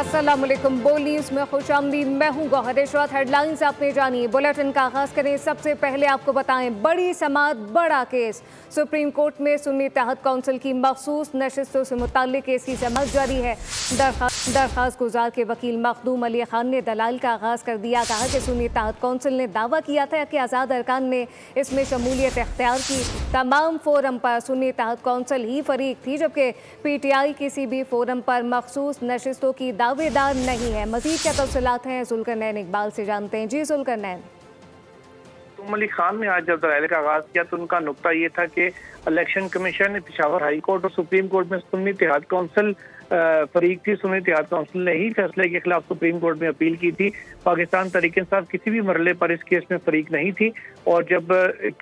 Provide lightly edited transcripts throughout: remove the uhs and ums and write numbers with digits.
अस्सलाम वालेकुम। बोल न्यूज़ में खुशामदीद। मैं हूँ गौहर। इशरात हेडलाइंस आपने जानी। बुलेटिन का आगाज़ करें। सबसे पहले आपको बताएं, बड़ी समाअत बड़ा केस। सुप्रीम कोर्ट में सुन्नी इत्तेहाद काउंसिल की मखसूस नशिस्तों से मुताल्लिक केस की समाअत जारी है। दरख्वास्त गुजार के वकील मखदूम अली खान ने दलाइल का आगाज़ कर दिया। कहा कि सुन्नी इत्तेहाद काउंसिल ने दावा किया था कि आज़ाद अरकान ने इसमें शमूलियत इख्तियार की। तमाम फोरम पर सुन्नी इत्तेहाद काउंसिल ही फरीक थी, जबकि PTI किसी भी फोरम पर मखसूस नशिस्तों की दावेदार नहीं है। मजीद क्या तफसीलात हैं जुल्करनैन इकबाल से जानते हैं। जी जुल्करनैन। अली खान ने आज जब दलाइल का आगाज किया तो उनका नुक्ता ये था कि election commission, Peshawar high court और सुप्रीम कोर्ट में सुन्नी इत्तेहाद काउंसिल फरीक थी। सुन्नी इत्तेहाद काउंसिल ने ही फैसले के खिलाफ सुप्रीम कोर्ट में अपील की थी। पाकिस्तान तहरीक इंसाफ किसी भी मरहले पर इस केस में फरीक नहीं थी और जब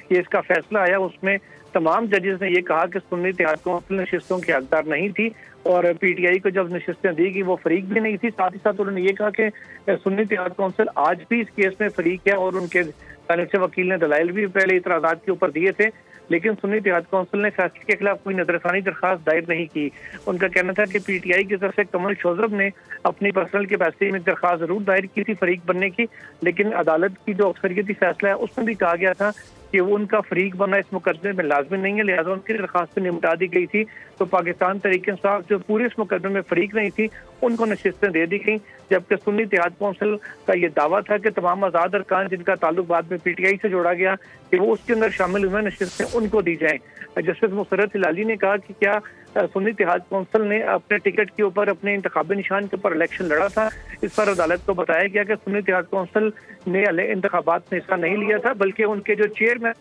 केस का फैसला आया उसमें तमाम जजेस ने यह कहा कि सुन्नी इत्तेहाद काउंसिल नशिस्तों की हकदार नहीं थी और PTI को जब नशिस्तें दी गई वो फरीक भी नहीं थी। साथ ही साथ उन्होंने ये कहा कि सुन्नी इत्तेहाद काउंसिल आज भी इस केस में फरीक है और उनके जानिब से वकील ने दलाइल भी पहले इतराज़ात के ऊपर दिए थे, लेकिन सुन्नी इत्तेहाद काउंसिल ने फैसले के खिलाफ कोई नजरसानी दरखास्त दायर नहीं की। उनका कहना था कि PTI की तरफ से कमल शोजब ने अपनी पर्सनल कैपेसिटी में दरखास्त जरूर दायर की थी फरीक बनने की, लेकिन अदालत की जो अक्सरियती फैसला है उसमें भी कहा गया था कि वो उनका फरीक बनना इस मुकदमे में लाजमी नहीं है, लिहाजा उनकी दरखास्त निपटा दी गई थी। तो पाकिस्तान तहरीक इंसाफ जो पूरे इस मुकदमे में फरीक नहीं थी उनको नशिस्तें दे दी गई, जबकि सुन्नी इत्तेहाद काउंसिल का ये दावा था कि तमाम आज़ाद अरकान जिनका ताल्लुक बाद में PTI से जोड़ा गया कि वो उसके अंदर शामिल हुए नशिस्तें उनको दी जाएं। जस्टिस मुसर्रत हिलाली ने कहा कि क्या सुन्नी इत्तेहाद काउंसिल ने अपने टिकट के ऊपर अपने इंतखाबी निशान के ऊपर इलेक्शन लड़ा था। इस पर अदालत को बताया गया कि सुन्नी इत्तेहाद काउंसिल ने इंतखाबात में हिस्सा नहीं लिया था, बल्कि उनके जो चेयरमैन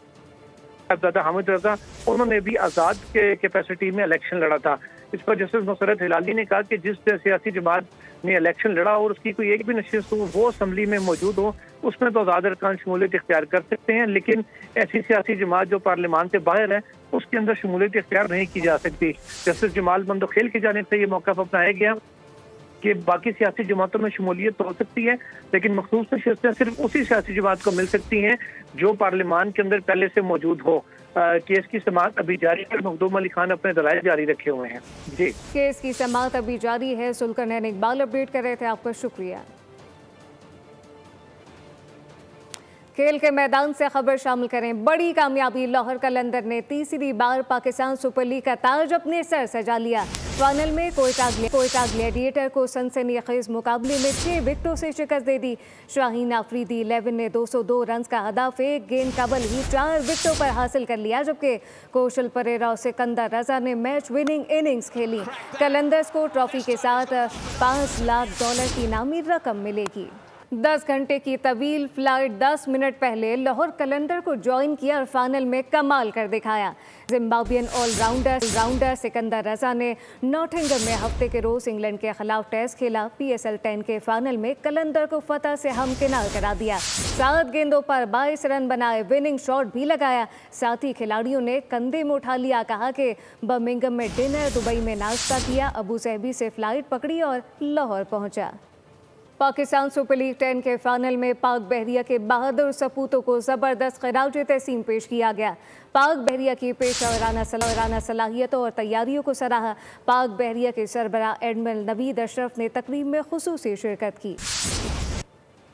हामिद रजा उन्होंने भी आज़ाद के कैपेसिटी में इलेक्शन लड़ा था। इस पर जस्टिस मुसर्रत हिलाली ने कहा कि जिस सियासी जमात ने इलेक्शन लड़ा और उसकी कोई एक भी नशिस्त हो वो असम्बली में मौजूद हो उसमें तो आज़ाद अरकान शमूलियत इख्तियार कर सकते हैं, लेकिन ऐसी सियासी जमात जो पार्लियामान से बाहर है उसके अंदर शमूलियत इख्तियार नहीं की जा सकती। जस्टिस जमाल बंदोखेल की जानिब से ये मौक़िफ़ अपनाया गया कि बाकी सियासी जमातों में शमूलियत तो हो सकती है, लेकिन मखसूस नशिस्तें सिर्फ उसी सियासी जमात को मिल सकती हैं जो पार्लियामान के अंदर पहले से मौजूद हो। केस की समाअत अभी जारी है। मखदूम अली खान अपने दलाइल जारी रखे हुए हैं। जी, केस की समाअत अभी जारी है। जुल्करनैन इकबाल अपडेट कर रहे थे, आपका शुक्रिया। खेल के मैदान से खबर शामिल करें। बड़ी कामयाबी, लाहौर कलंदर ने तीसरी बार पाकिस्तान सुपर लीग का ताज अपने सर सजा लिया। फाइनल में कोयटा ग्लैडिएटर को सनसनीखेज मुकाबले में 6 विकेटों से शिकस्त दे दी। शाहीन आफरीदी 11 ने 202 रन का हदफ एक गेंद कबल ही 4 विकेटों पर हासिल कर लिया, जबकि कौशल परेरा और सिकंदर रजा ने मैच विनिंग इनिंग्स खेली। कलंदर्स को ट्रॉफी के साथ $5 लाख की इनामी रकम मिलेगी। 10 घंटे की तवील फ्लाइट 10 मिनट पहले लाहौर कलंदर को ज्वाइन किया और फाइनल में कमाल कर दिखाया। जिम्बाब्वियन ऑलराउंडर सिकंदर रजा ने नॉटिंघम में हफ्ते के रोज इंग्लैंड के खिलाफ टेस्ट खेला। PSL 10 के फाइनल में कलंदर को फतह से हमकिनार करा दिया। 7 गेंदों पर 22 रन बनाए, विनिंग शॉट भी लगाया। साथ ही खिलाड़ियों ने कंधे में उठा लिया। कहा कि बर्मिंघम में डिनर, दुबई में नाश्ता किया, अबू धाबी से फ्लाइट पकड़ी और लाहौर पहुंचा। पाकिस्तान सुपर लीग 10 के फाइनल में पाक बहरिया के बहादुर सपूतों को ज़बरदस्त खिराज तहसीन पेश किया गया। पाक बहरिया की पेशेवराना सलाहियतों और तैयारियों को सराहा। पाक बहरिया के सरबराह एडमिरल नवीद अशरफ ने तकरीब में खुसूसी शिरकत की।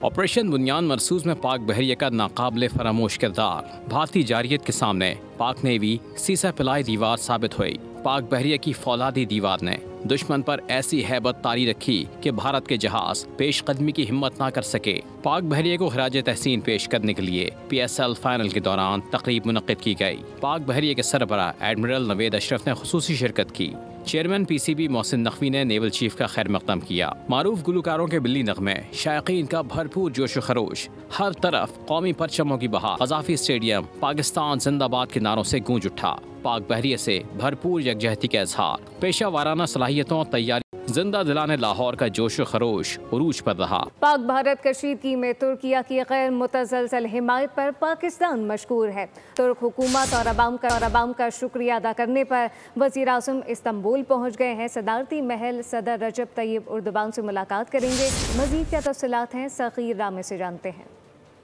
ऑपरेशन बुनियान मरसूज में पाक बहरिया का नाकाबिले फरामोश किरदार भारतीय जारियत के सामने पाक नेवी सीसा पिलाई दीवार साबित हुई। पाक बहरिया की फौलादी दीवार ने दुश्मन पर ऐसी हैबत तारी रखी कि भारत के जहाज पेशकदमी की हिम्मत ना कर सके। पाक बहरिया को खराज तहसीन पेश करने के लिए PSL फाइनल के दौरान तकरीब मुनक्किद की गई। पाक बहरिया के सरबराह एडमिरल नवीद अशरफ ने खुसूसी शिरकत की। चेयरमैन PCB मोहसिन नकवी ने नेवल चीफ का खैर मकदम किया। मारूफ गुलकारों के बिल्ली नगमे, शायकीन का भरपूर जोश खरोश, हर तरफ कौमी परचमों की बहार। कज़ाफी स्टेडियम पाकिस्तान जिंदाबाद के नारों से गूंज उठा। पाक बहरिया से भरपूर यकजहती का इजहार, पेशा वाराना सलाहियतों और तैयारी जिंदा दिलाने लाहौर का जोश खरोश उरूज पर रहा। पाक भारत कशीदगी में तुर्किया की गैर मुतसलसल हिमायत पर पाकिस्तान मशकूर है। तुर्क हुकूमत और अवाम का शुक्रिया अदा करने पर वज़ीर आज़म इस्तांबुल पहुँच गए हैं। सदारती महल सदर रजब तैयब उर्दुबान से मुलाकात करेंगे। मज़ीद क्या तफसीलात हैं सग़ीर रामे से जानते हैं।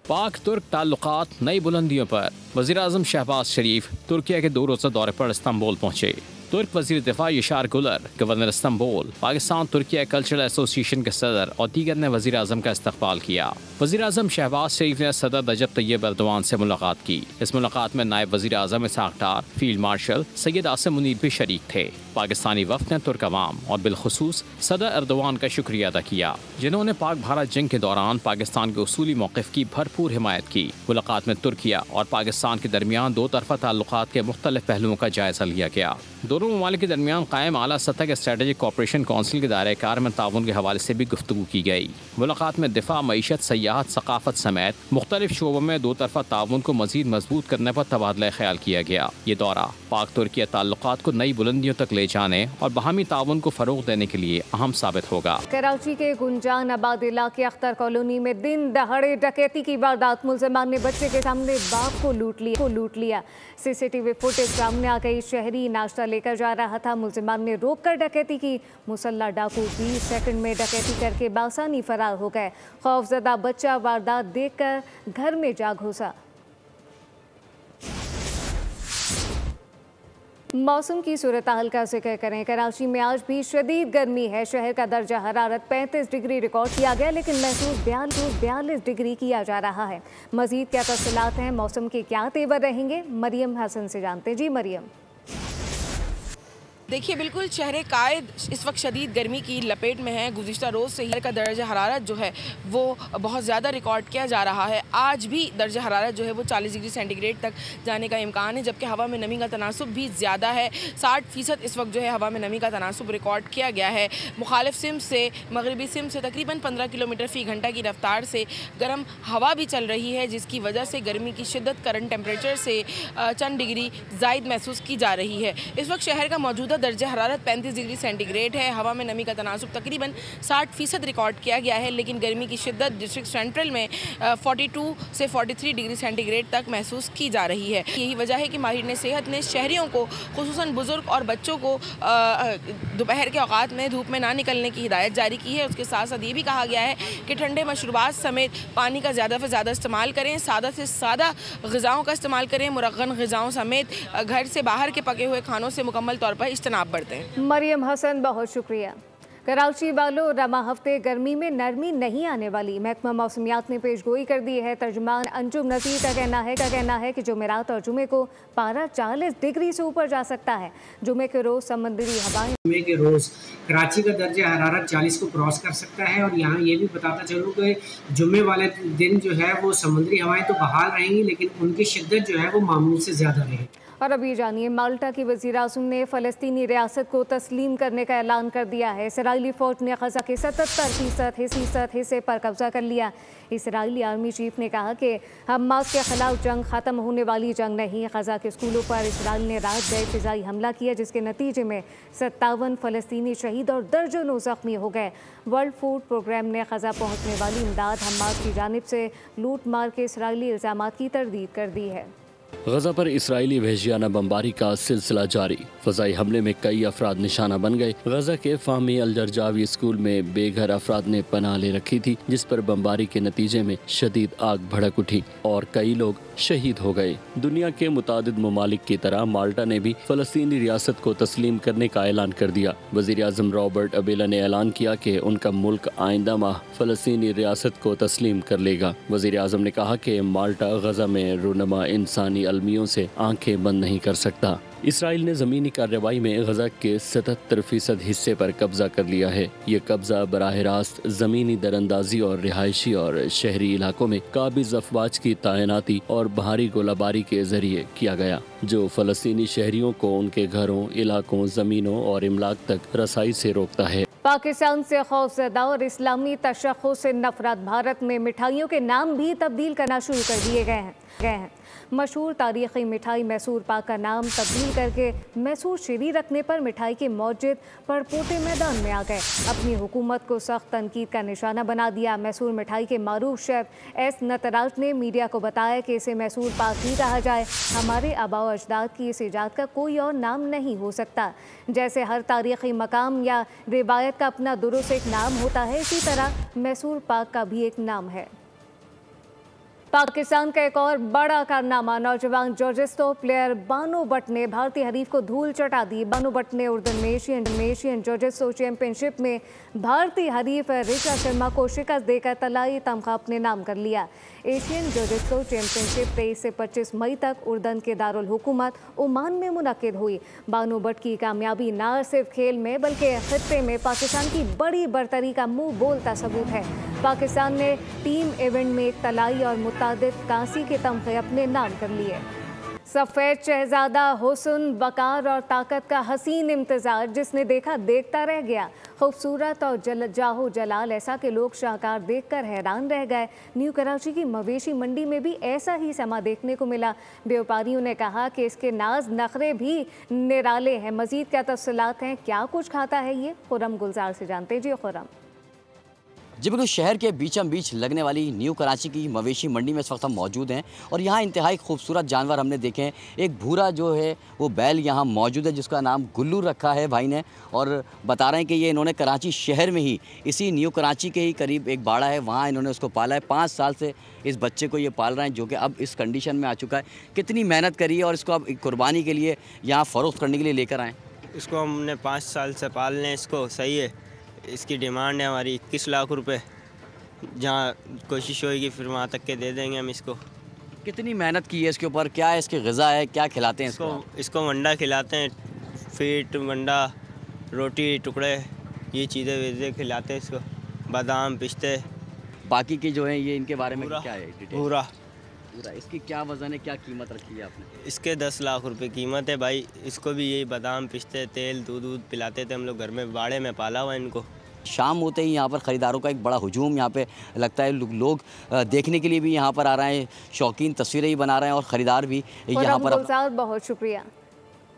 पाक तुर्क ताल्लुकात नई बुलंदियों पर। वज़ीर आज़म शहबाज शरीफ तुर्किया के 2 रोज़ा दौरे पर इस्तांबुल पहुँचे। तुर्क वज़ीर दिफा यशार गुलर, governor Istanbul, Pakistan Türkiye cultural association के सदर और दीगर ने वज़ीर आज़म का इस्तकबाल किया। वज़ीर आज़म शहबाज शरीफ ने सदर रजब तैयब एर्दोआन से मुलाकात की। इस मुलाकात में नायब वज़ीर आज़म इसहाक डार, फील्ड मार्शल सैयद आसिम मुनीर भी शरीक थे। पाकिस्तानी वफ़द ने तुर्क अवाम और बिलखुसूस सदर एर्दोआन का शुक्रिया अदा किया, जिन्होंने पाक भारत जंग के दौरान पाकिस्तान के उसूली मौक़िफ़ की भरपूर हिमायत की। मुलाकात में तुर्किया और पाकिस्तान के दरमियान दो तरफ़ा ताल्लुक़ात के मुख्तलिफ पहलुओं का जायज़ा लिया गया। दोनों ममालिक के दरमियान कायम आला सतह के स्ट्रेटेजिक कोऑपरेशन काउंसिल के दायरे कार में ताउन के हवाले से भी गुफ्तगू की गई। मुलाकात में दिफा, मईशत, सयाहत, सकाफत समेत मुख्तलिफ शोबों में दो तरफ़ा ताउन को मज़ीद मजबूत करने पर तबादला ख्याल किया गया। ये दौरा पाक तुर्किया ताल्लुकात को नई बुलंदियों तक ले जाने और बाहमी ताउन को फ़रोग़ देने के लिए अहम साबित होगा। कराची के गुंजान आबाद इलाके अख्तर कॉलोनी में दिन दहाड़े डकैती की वारदात। मुलज़िमान ने बच्चे के सामने बाप को लूट लिया। CCTV फुटेज सामने आ गई। शहरी नाश्ता लेकर जा रहा था, मुलज़िमान ने रोककर डकैती की। मुसल्ला डाकू 20 सेकंड में डकैती करके बासानी फरार हो गए। खौफजदा बच्चा वारदात देखकर घर में जा घुसा। मौसम की सूरत हाल का जिक्र करें। कराची में आज भी शदीद गर्मी है। शहर का दर्जा हरारत 35 डिग्री रिकॉर्ड किया गया, लेकिन महसूस 42 डिग्री किया जा रहा है। मजीद क्या तफसीलात हैं, मौसम के क्या तेवर रहेंगे, मरियम हसन से जानते हैं। जी मरियम। देखिए, बिल्कुल शहर कायद इस वक्त शदीद गर्मी की लपेट में है। गुज़िश्ता रोज़ से ही का दर्जा हरारत जो है वो बहुत ज़्यादा रिकॉर्ड किया जा रहा है। आज भी दर्जा हरारत जो है वो 40 डिग्री सेंटीग्रेड तक जाने का इम्कान है, जबकि हवा में नमी का तनासुब भी ज़्यादा है। 60% इस वक्त जो है हवा में नमी का तनासुब रिकॉर्ड किया गया है। मुखालिफ सिम से, मगरबी सिम से तकरीबन 15 किलोमीटर फ़ी घंटा की रफ्तार से गर्म हवा भी चल रही है, जिसकी वजह से गर्मी की शिद्दत करंट टेम्परेचर से चंद डिग्री ज़ायद महसूस की जा रही है। इस वक्त शहर का मौजूदा दर्जा हरारत 35 डिग्री सेंटीग्रेड है। हवा में नमी का तनासुब तकरीबन 60% रिकॉर्ड किया गया है, लेकिन गर्मी की शिद्दत डिस्ट्रिक्ट सेंट्रल में 42 से 43 डिग्री सेंटीग्रेड तक महसूस की जा रही है। यही वजह है कि माहिर सेहत ने शहरियों को, खुसूसन बुजुर्ग और बच्चों को दोपहर के औकात में धूप में ना निकलने की हिदायत जारी की है। उसके साथ साथ ये भी कहा गया है कि ठंडे मशरूबात समेत पानी का ज़्यादा से ज़्यादा इस्तेमाल करें, सादा से सादा ग़िज़ाओं का इस्तेमाल करें, मुरग़्ग़न ग़िज़ाओं समेत घर से बाहर के पके हुए खानों से मुकम्मल तौर पर इज्तनाब बरतें। मरियम हसन, बहुत शुक्रिया। कराची वालों, रमा हफ्ते गर्मी में नरमी नहीं आने वाली। महकमा मौसमियात ने पेशगोई कर दी है। तर्जुमान अंजुम नज़ीर का कहना है कि जुमेरात और जुमे को पारा 40 डिग्री से ऊपर जा सकता है। जुमे के रोज़ समुद्री हवाएं, जुमे के रोज़ कराची का दर्जा हरारत 40 को क्रॉस कर सकता है। और यहाँ ये भी बताता चलूँ कि जुमे वाले दिन जो है वो समुद्री हवाएं तो बहाल रहेंगी, लेकिन उनकी शिद्दत जो है वो मामूल से ज़्यादा रहेगी। और अभी जानिए, माल्टा की वज़ीर आज़म ने फ़लस्तीनी रियासत को तस्लीम करने का ऐलान कर दिया है। इसराइली फ़ौज ने ग़ज़ा के 77% हिस्से पर कब्ज़ा कर लिया। इसराइली आर्मी चीफ ने कहा कि हमास के ख़िलाफ़ जंग ख़त्म होने वाली जंग नहीं। ग़ज़ा के स्कूलों पर इसराइल ने रात गए फ़िज़ाई हमला किया, जिसके नतीजे में 57 फ़लस्तीनी शहीद और दर्जनों ज़ख्मी हो गए। वर्ल्ड फूड प्रोग्राम ने ग़ज़ा पहुँचने वाली इमदाद हमास की जानिब से लूट मार के इसराइली इल्ज़ामात की तरदीद कर दी है। ग़ज़ा पर इसराइली वहशियाना बमबारी का सिलसिला जारी। फ़ज़ाई हमले में कई अफराद निशाना बन गए। ग़ज़ा के फ़ाहमी अल-जरजावी स्कूल में बेघर अफराद ने पनाह ले रखी थी, जिस पर बमबारी के नतीजे में शदीद आग भड़क उठी और कई लोग शहीद हो गए। दुनिया के मुतादिद ममालिक की तरह माल्टा ने भी फ़लस्तीनी रियासत को तस्लीम करने का ऐलान कर दिया। वज़ीर आज़म रॉबर्ट अबेला ने ऐलान किया कि उनका मुल्क आइंदा माह फ़लस्तीनी रियासत को तस्लीम कर लेगा। वज़ीर आज़म ने कहा कि माल्टा ग़ज़ा में रूनमा इंसानी अलमियों से आंखें बंद नहीं कर सकता। इसराइल ने ज़मीनी कार्रवाई में ग़ज़ा के 77% हिस्से पर कब्ज़ा कर लिया है। ये कब्ज़ा बराह रास्त ज़मीनी दरअंदाजी और रिहायशी और शहरी इलाकों में काबिज़ अफवाज की तैनाती और भारी गोलाबारी के ज़रिए किया गया, जो फ़लस्तीनी शहरियों को उनके घरों, इलाकों, ज़मीनों और इमलाक तक रसाई से रोकता है। पाकिस्तान से खौफजदा और इस्लामी तशख़्ख़ुस से नफरत। भारत में मिठाइयों के नाम भी तब्दील करना शुरू कर दिए गए हैं। मशहूर तारीख़ी मिठाई मैसूर पाक का नाम तब्दील करके मैसूर शीरी रखने पर मिठाई के मौजिद परपोटे मैदान में आ गए। अपनी हुकूमत को सख्त तनकीद का निशाना बना दिया। मैसूर मिठाई के मारूफ शेफ एस नटराज ने मीडिया को बताया कि इसे मैसूर पाक ही कहा जाए। हमारे आबा व अजदाद की इस ईजाद का कोई और नाम नहीं हो सकता। जैसे हर तारीख़ी मकाम या रिवायत का अपना दुरुस्त एक नाम होता है, इसी तरह मैसूर पाक का भी एक नाम है। पाकिस्तान का एक और बड़ा कारनामा, नौजवान जोजिस्तो प्लेयर बानो भट्ट ने भारतीय हरीफ को धूल चटा दी। बानो भट्ट ने उर्दन में एशियन जोजिस्तो चैंपियनशिप में भारतीय हरीफ ऋचा शर्मा को शिकस्त देकर तलाई तमगा अपने नाम कर लिया। एशियन जोजिस्तो चैंपियनशिप 23 से 25 मई तक उर्दन के दारुल हुकूमत ओमान में मुनक्किद हुई। बानो भट्ट की कामयाबी न सिर्फ खेल में बल्कि खित्ते में पाकिस्तान की बड़ी बरतरी का मुंह बोलता सबूत है। पाकिस्तान ने टीम इवेंट में एक तलाई और मुतादिद कांसी के तमगे अपने नाम कर लिए। सफ़ेद शहजादा हुस्न, वकार और ताकत का हसीन इम्तिज़ाज जिसने देखा देखता रह गया। खूबसूरत और जाहो जलाल ऐसा कि लोग शाहकार देखकर हैरान रह गए। न्यू कराची की मवेशी मंडी में भी ऐसा ही समा देखने को मिला। व्यापारियों ने कहा कि इसके नाज नखरे भी निराले हैं। मज़ीद क्या तफसीलात हैं, क्या कुछ खाता है ये, खुरम गुलजार से जानते हैं। जी खुरम। जी बिल्कुल, शहर के बीचम बीच लगने वाली न्यू कराची की मवेशी मंडी में इस वक्त हम मौजूद हैं और यहाँ इंतहाई खूबसूरत जानवर हमने देखे हैं। एक भूरा जो है वो बैल यहाँ मौजूद है जिसका नाम गुल्लू रखा है भाई ने, और बता रहे हैं कि ये इन्होंने कराची शहर में ही इसी न्यू कराची के ही करीब एक बाड़ा है, वहाँ इन्होंने उसको पाला है। 5 साल से इस बच्चे को ये पाल रहे हैं जो कि अब इस कंडीशन में आ चुका है। कितनी मेहनत करी है और इसको अब कुर्बानी के लिए यहाँ फ़रोख्त करने के लिए लेकर आएँ? इसको हमने 5 साल से पाल लें, इसको सही है। इसकी डिमांड है हमारी 21 लाख रुपए, जहाँ कोशिश होगी फिर वहाँ तक के दे देंगे हम इसको। कितनी मेहनत की है इसके ऊपर, क्या है इसकी ग़िज़ा है, क्या खिलाते हैं इसको वंडा खिलाते हैं, फीट वंडा, रोटी टुकड़े, ये चीज़ें वेज़ें खिलाते हैं इसको, बादाम पिस्ते। बाकी की जो है ये इनके बारे में क्या है? पूरा इसकी क्या वज़न है, क्या कीमत रखी है आपने? इसके 10 लाख रुपए कीमत है भाई। इसको भी यही बादाम पिस्ते तेल दूध पिलाते थे हम लोग, घर में बाड़े में पाला हुआ इनको। शाम होते ही यहाँ पर ख़रीदारों का एक बड़ा हुजूम यहाँ पे लगता है। लोग देखने के लिए भी यहाँ पर आ रहे हैं, शौकीन तस्वीरें ही बना रहे हैं और ख़रीदार भी यहाँ पर। बहुत शुक्रिया।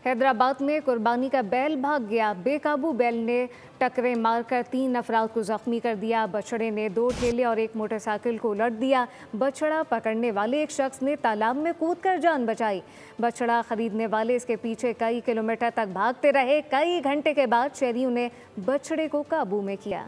हैदराबाद में कुर्बानी का बैल भाग गया। बेकाबू बैल ने टक्करें मारकर 3 अफराद को जख्मी कर दिया। बछड़े ने 2 ठेले और एक मोटरसाइकिल को उलट दिया। बछड़ा पकड़ने वाले एक शख्स ने तालाब में कूदकर जान बचाई। बछड़ा खरीदने वाले इसके पीछे कई किलोमीटर तक भागते रहे। कई घंटे के बाद शहरियों ने बछड़े को काबू में किया।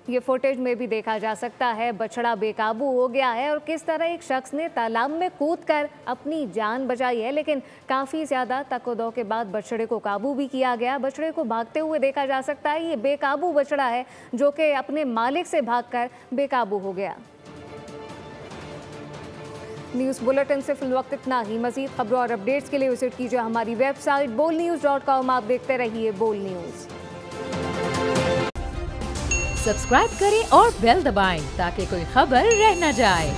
ये फुटेज में भी देखा जा सकता है बछड़ा बेकाबू हो गया है और किस तरह एक शख्स ने तालाब में कूदकर अपनी जान बचाई है। लेकिन काफ़ी ज़्यादा तकदो के बाद बछड़े को काबू भी किया गया। बछड़े को भागते हुए देखा जा सकता है। ये बेकाबू बछड़ा है जो कि अपने मालिक से भागकर बेकाबू हो गया। न्यूज़ बुलेटिन से फिलवक्त इतना ही। मज़ीद खबरों और अपडेट्स के लिए विजिट कीजिए हमारी वेबसाइट bolnews.com। आप देखते रहिए बोल न्यूज़। सब्सक्राइब करें और बेल दबाएं ताकि कोई खबर रह न जाए।